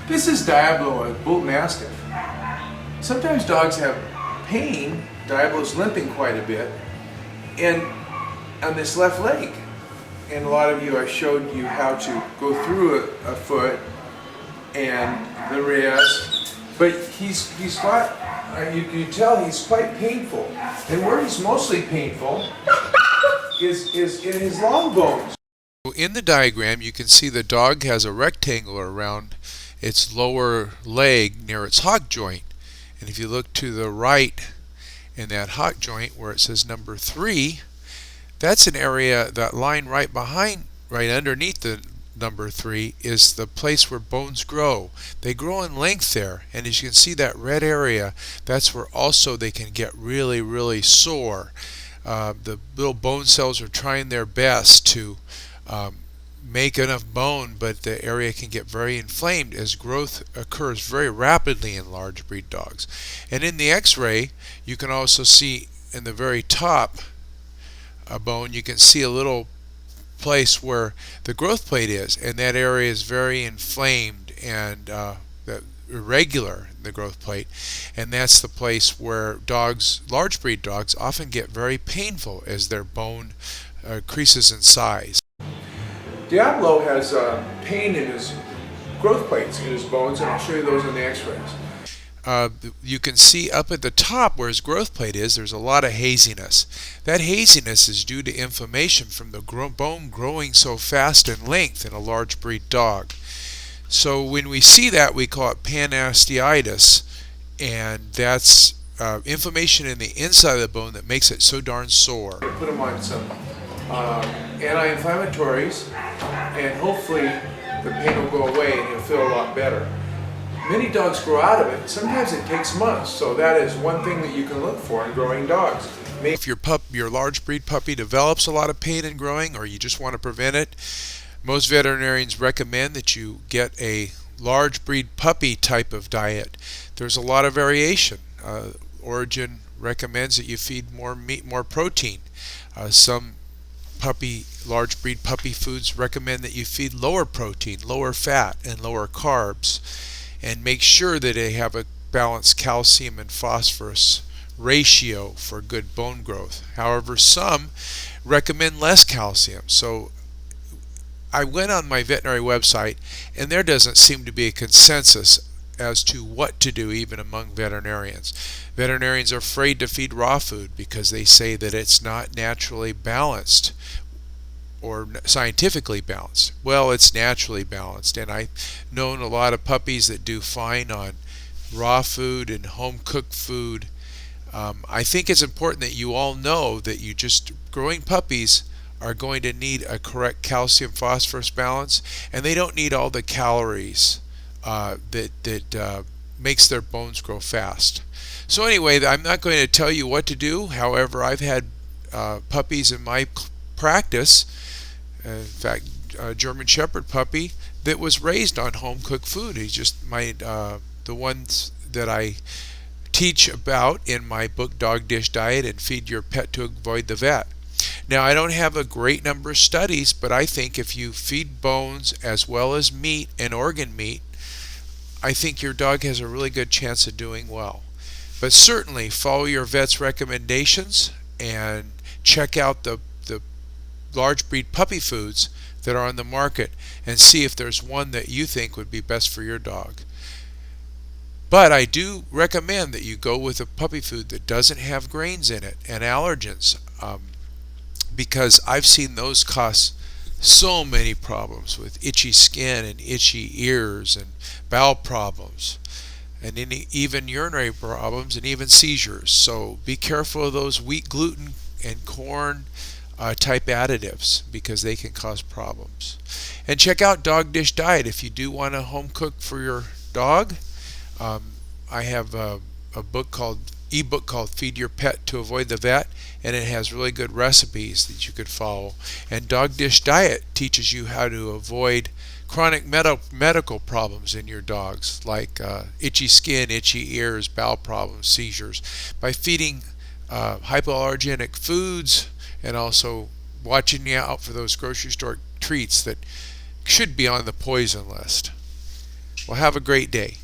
This is Diablo, a bull mastiff. Sometimes dogs have pain. Diablo's limping quite a bit, and on this left leg. And a lot of you, I showed you how to go through a foot and the wrist, but he's got, you can tell he's quite painful. And where he's mostly painful is in his long bones. In the diagram, you can see the dog has a rectangle around its lower leg near its hock joint. And if you look to the right in that hock joint where it says number 3, that's an area, that line right underneath the number 3 is the place where bones grow. They grow in length there, and as you can see that red area, that's where also they can get really, really sore. The little bone cells are trying their best to make enough bone, but the area can get very inflamed as growth occurs very rapidly in large breed dogs. And in the x-ray, you can also see in the very top bone, you can see a little place where the growth plate is, and that area is very inflamed and irregular, the growth plate, and that's the place where dogs, large breed dogs, often get very painful as their bone increases in size. Diablo has pain in his growth plates, in his bones, and I'll show you those in the x-rays. You can see up at the top where his growth plate is, there's a lot of haziness. That haziness is due to inflammation from the bone growing so fast in length in a large breed dog. So when we see that, we call it panosteitis, and that's inflammation in the inside of the bone that makes it so darn sore. Put him on some anti-inflammatories, and hopefully the pain will go away and he'll feel a lot better. Many dogs grow out of it. Sometimes it takes months, so that is one thing that you can look for in growing dogs. If your large breed puppy develops a lot of pain in growing, or you just want to prevent it, most veterinarians recommend that you get a large breed puppy type of diet. There's a lot of variation. Origin recommends that you feed more meat, more protein. Some large breed puppy foods recommend that you feed lower protein, lower fat, and lower carbs, and make sure that they have a balanced calcium and phosphorus ratio for good bone growth. However, some recommend less calcium. So I went on my veterinary website, and there doesn't seem to be a consensus as to what to do even among veterinarians. Veterinarians are afraid to feed raw food because they say that it's not naturally balanced or scientifically balanced. Well, it's naturally balanced, and I've known a lot of puppies that do fine on raw food and home cooked food. I think it's important that you all know that growing puppies are going to need a correct calcium phosphorus balance, and they don't need all the calories that makes their bones grow fast. So anyway, I'm not going to tell you what to do. However, I've had puppies in my practice, in fact a German Shepherd puppy that was raised on home cooked food. He's just the ones that I teach about in my book Dog Dish Diet and Feed Your Pet to Avoid the Vet. Now, I don't have a great number of studies, but I think if you feed bones as well as meat and organ meat, I think your dog has a really good chance of doing well. But certainly follow your vet's recommendations and check out the large breed puppy foods that are on the market and see if there's one that you think would be best for your dog. But I do recommend that you go with a puppy food that doesn't have grains in it and allergens, because I've seen those cause so many problems with itchy skin and itchy ears and bowel problems and even urinary problems and even seizures. So be careful of those wheat, gluten, and corn type additives because they can cause problems. And check out Dog Dish Diet if you do want to home cook for your dog. I have a ebook called Feed Your Pet to Avoid the Vet, and it has really good recipes that you could follow. And Dog Dish Diet teaches you how to avoid chronic medical problems in your dogs, like itchy skin, itchy ears, bowel problems, seizures, by feeding hypoallergenic foods and also watching out for those grocery store treats that should be on the poison list. Well, have a great day.